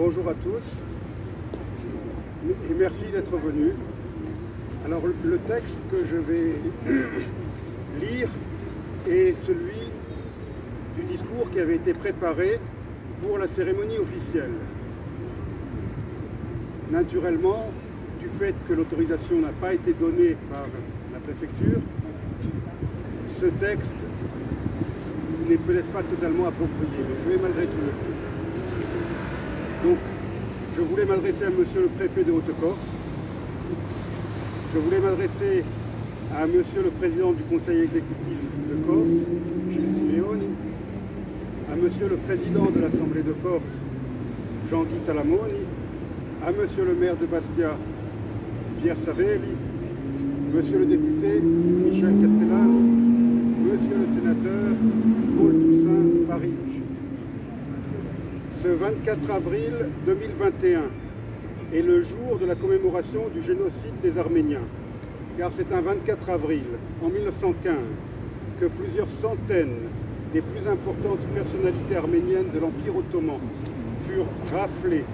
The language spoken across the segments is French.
Bonjour à tous et merci d'être venus. Alors le texte que je vais lire est celui du discours qui avait été préparé pour la cérémonie officielle. Naturellement, du fait que l'autorisation n'a pas été donnée par la préfecture, ce texte n'est peut-être pas totalement approprié, mais je vais malgré tout le faire. Donc, je voulais m'adresser à monsieur le préfet de Haute-Corse, je voulais m'adresser à monsieur le président du conseil exécutif de Corse, Gilles Simeoni, à monsieur le président de l'Assemblée de Corse, Jean-Guy Talamoni, à monsieur le maire de Bastia, Pierre Savelli, monsieur le député, Michel Castellano, monsieur le sénateur, Paul Toussaint Parige. Ce 24 avril 2021 est le jour de la commémoration du génocide des Arméniens, car c'est un 24 avril, en 1915, que plusieurs centaines des plus importantes personnalités arméniennes de l'Empire ottoman furent raflées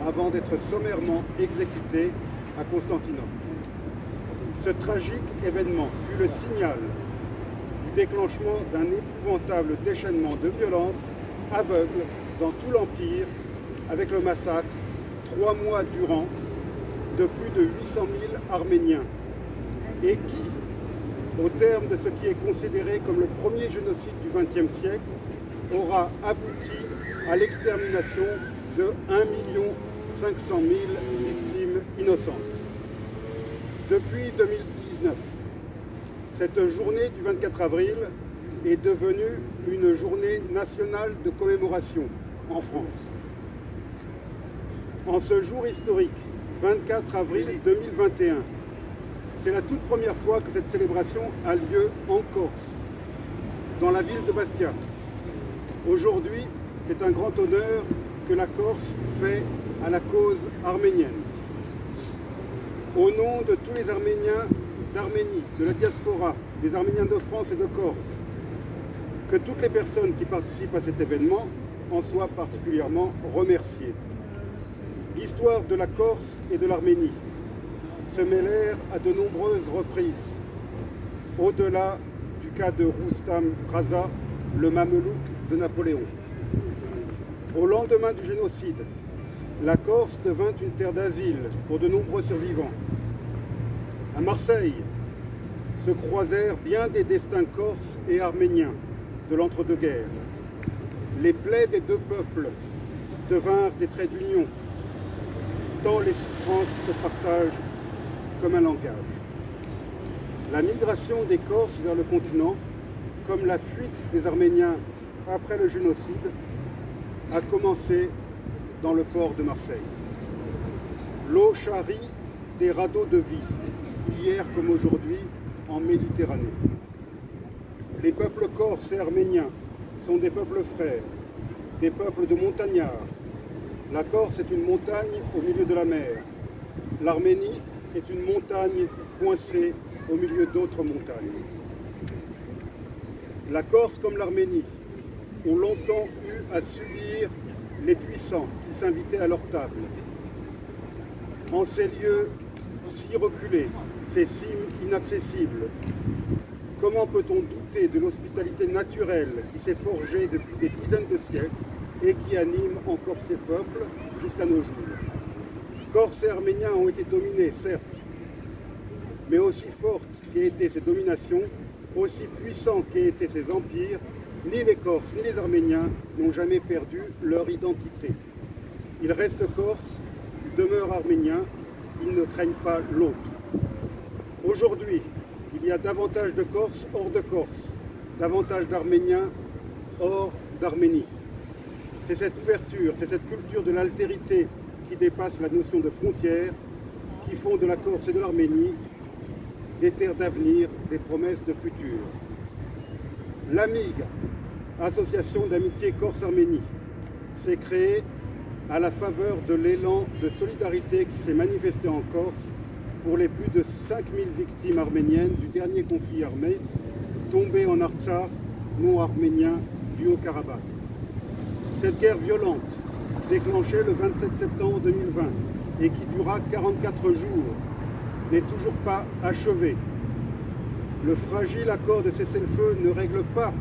avant d'être sommairement exécutées à Constantinople. Ce tragique événement fut le signal du déclenchement d'un épouvantable déchaînement de violence aveugle dans tout l'Empire, avec le massacre, 3 mois durant, de plus de 800 000 Arméniens, et qui, au terme de ce qui est considéré comme le premier génocide du XXe siècle, aura abouti à l'extermination de 1 500 000 victimes innocentes. Depuis 2019, cette journée du 24 avril est devenue une journée nationale de commémoration en France. En ce jour historique, 24 avril 2021, c'est la toute première fois que cette célébration a lieu en Corse, dans la ville de Bastia. Aujourd'hui, c'est un grand honneur que la Corse fait à la cause arménienne. Au nom de tous les Arméniens d'Arménie, de la diaspora, des Arméniens de France et de Corse, que toutes les personnes qui participent à cet événement en soient particulièrement remerciées. L'histoire de la Corse et de l'Arménie se mêlèrent à de nombreuses reprises, au-delà du cas de Roustam Braza, le mamelouk de Napoléon. Au lendemain du génocide, la Corse devint une terre d'asile pour de nombreux survivants. À Marseille se croisèrent bien des destins corses et arméniens de l'entre-deux-guerres. Les plaies des deux peuples devinrent des traits d'union, tant les souffrances se partagent comme un langage. La migration des Corses vers le continent, comme la fuite des Arméniens après le génocide, a commencé dans le port de Marseille. L'eau charrie des radeaux de vie, hier comme aujourd'hui, en Méditerranée. Les peuples corses et arméniens sont des peuples frères, des peuples de montagnards. La Corse est une montagne au milieu de la mer. L'Arménie est une montagne coincée au milieu d'autres montagnes. La Corse comme l'Arménie ont longtemps eu à subir les puissants qui s'invitaient à leur table. En ces lieux si reculés, ces cimes inaccessibles, comment peut-on douter de l'hospitalité naturelle qui s'est forgée depuis des dizaines de siècles et qui anime encore ces peuples jusqu'à nos jours? Corses et Arméniens ont été dominés, certes, mais aussi fortes qu'aient été ces dominations, aussi puissants qu'aient été ces empires, ni les Corses ni les Arméniens n'ont jamais perdu leur identité. Ils restent Corses, ils demeurent Arméniens, ils ne craignent pas l'autre. Aujourd'hui, il y a davantage de Corses hors de Corse, davantage d'Arméniens hors d'Arménie. C'est cette ouverture, c'est cette culture de l'altérité qui dépasse la notion de frontière, qui font de la Corse et de l'Arménie des terres d'avenir, des promesses de futur. L'AMIG, Association d'amitié Corse-Arménie, s'est créée à la faveur de l'élan de solidarité qui s'est manifesté en Corse pour les plus de 5000 victimes arméniennes du dernier conflit armé tombées en Artsakh, non arménien, du Haut-Karabakh. Cette guerre violente déclenché le 27 septembre 2020 et qui dura 44 jours, n'est toujours pas achevé. Le fragile accord de cessez-le-feu ne règle pas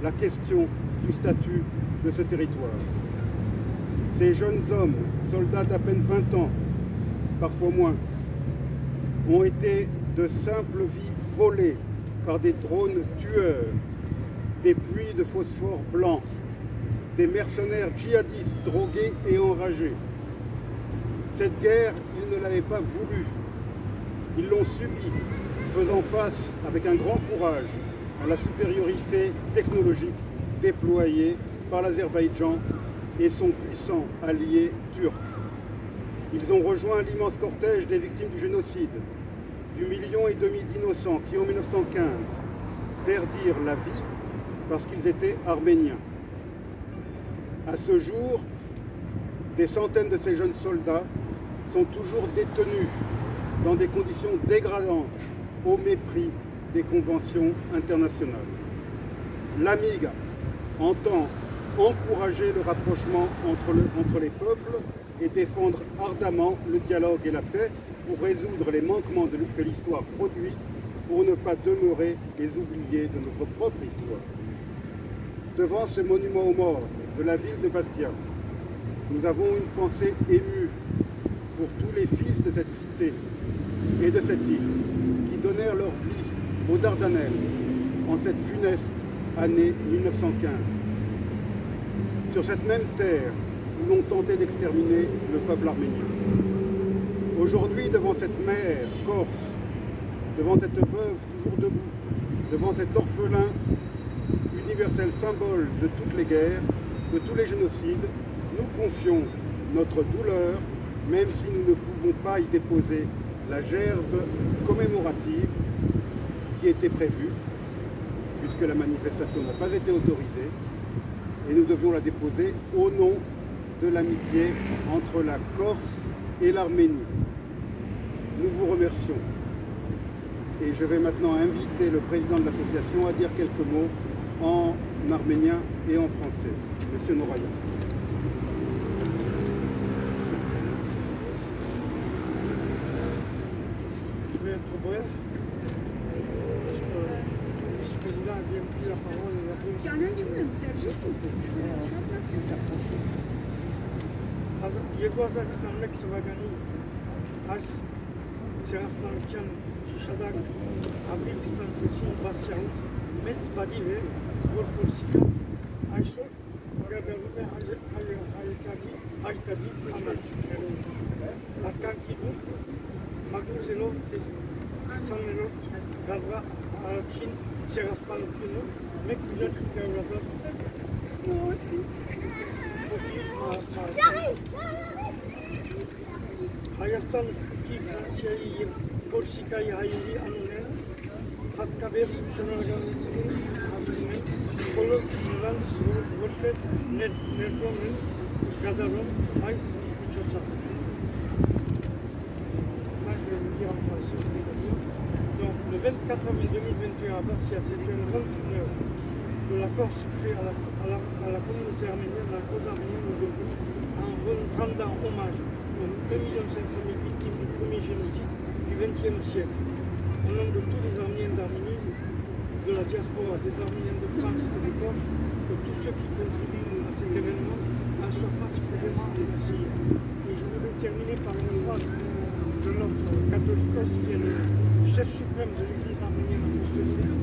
la question du statut de ce territoire. Ces jeunes hommes, soldats d'à peine 20 ans, parfois moins, ont été de simples vies volées par des drones tueurs, des pluies de phosphore blanc, des mercenaires djihadistes drogués et enragés. Cette guerre, ils ne l'avaient pas voulu. Ils l'ont subie, faisant face avec un grand courage à la supériorité technologique déployée par l'Azerbaïdjan et son puissant allié turc. Ils ont rejoint l'immense cortège des victimes du génocide, du 1,5 million d'innocents qui, en 1915, perdirent la vie parce qu'ils étaient arméniens. À ce jour, des centaines de ces jeunes soldats sont toujours détenus dans des conditions dégradantes au mépris des conventions internationales. L'AMIG entend encourager le rapprochement entre les peuples et défendre ardemment le dialogue et la paix pour résoudre les manquements que l'histoire produit, pour ne pas demeurer les oubliés de notre propre histoire. Devant ce monument aux morts de la ville de Bastia, nous avons une pensée émue pour tous les fils de cette cité et de cette île qui donnèrent leur vie aux Dardanelles en cette funeste année 1915. Sur cette même terre où l'on tentait d'exterminer le peuple arménien. Aujourd'hui, devant cette mère corse, devant cette veuve toujours debout, devant cet orphelin universel symbole de toutes les guerres, de tous les génocides, nous confions notre douleur, même si nous ne pouvons pas y déposer la gerbe commémorative qui était prévue, puisque la manifestation n'a pas été autorisée, et nous devions la déposer au nom de l'amitié entre la Corse et l'Arménie. Nous vous remercions. Et je vais maintenant inviter le président de l'association à dire quelques mots en arménien et en français. Monsieur Norayan. Je vais être bref, parce que le vice-président a bien pris la parole. Եգոզակ թվականի այս Ցեղասպանության շիշադակ ապրիլ 24-ին Բասիայում մեծ բադիվ է, որ Կորսիկը այսօր վերաբերվում է հայտարարի ամենաշներով։ Արտանքի դուրք մագնուզելով 20-րդ դարվա առաջին Ցեղասպանությունը 1 միլիոն 500,000 Հայաստան ուստի Ֆրանսիայի և Կորսիկայի հայերի անունները հատկապես շնորհակալություն հայտնում են բոլոր նրանց, որտեղ ներդրում են կատարում այս միջոցառումը։ Donc le 24 avril 2021 à Bastia, c'était une grande honneur que la Corse fait à la communauté arménienne, à la cause arménienne aujourd'hui, en rendant hommage aux 2 500 000 victimes du premier génocide du XXe siècle. Au nom de tous les Arméniens d'Arménie, de la diaspora, des Arméniens de France et de Corse, que tous ceux qui contribuent à cet événement en soient particulièrement remerciés. Et je voudrais terminer par une phrase de notre catholique, qui est le chef suprême de l'Église arménienne apostolique.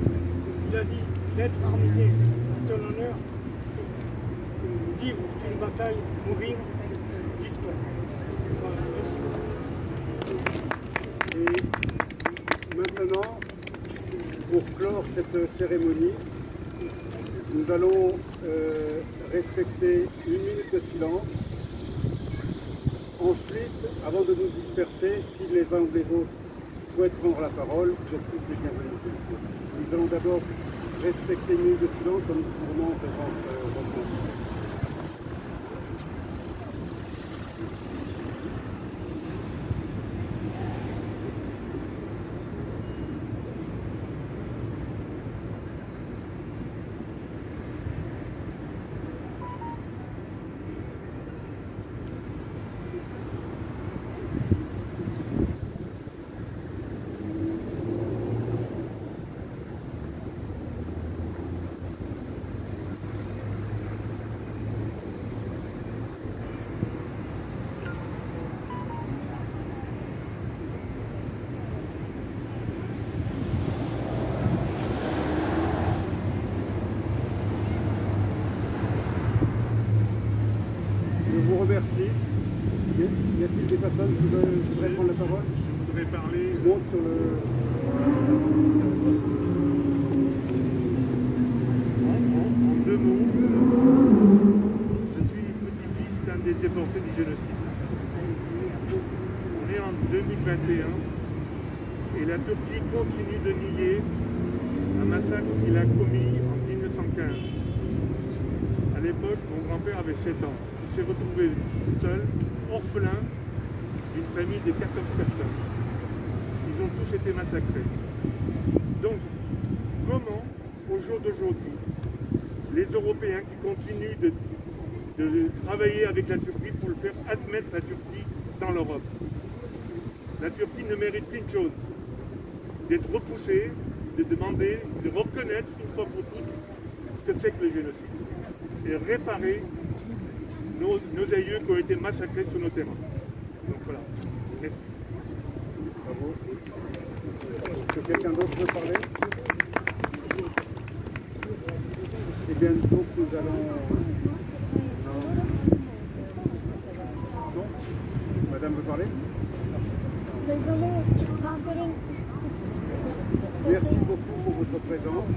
Il a dit: d'être arménien est un honneur, vivre une bataille, mourir victoire. Voilà, merci. Et maintenant, pour clore cette cérémonie, nous allons respecter 1 minute de silence. Ensuite, avant de nous disperser, si les uns ou les autres souhaitent prendre la parole, vous êtes tous les bienvenus. Nous allons d'abord respecter 1 minute de silence en nous tournant devant votre monde. remercie. Y a-t-il des personnes qui voudraient prendre la parole? Je voudrais parler. Je monte sur le... En deux mots, je suis petit-fils d'un des déportés du génocide. On est en 2021 et la Turquie continue de nier un massacre qu'il a commis en 1915. À l'époque, mon grand-père avait 7 ans. Il s'est retrouvé seul, orphelin, d'une famille de 14 personnes. Ils ont tous été massacrés. Donc, comment, au jour d'aujourd'hui, les Européens qui continuent de travailler avec la Turquie pour le faire admettre la Turquie dans l'Europe. La Turquie ne mérite qu'une chose, d'être repoussée, de demander, de reconnaître une fois pour toutes ce que c'est que le génocide et réparer nos aïeux qui ont été massacrés sur nos terrains. Donc voilà, merci. Bravo. Est-ce que quelqu'un d'autre veut parler? Eh bien, donc nous allons... Non? Madame veut parler? Merci beaucoup pour votre présence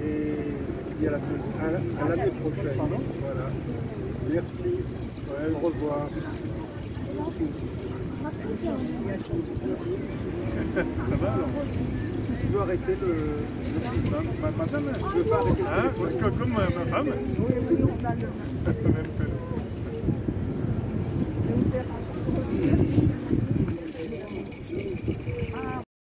et je dis à l'année prochaine. Voilà. Merci. Ouais, au revoir. Ça va alors? Tu veux arrêter le... Madame, je veux pas arrêter le téléphone. Comme ma femme.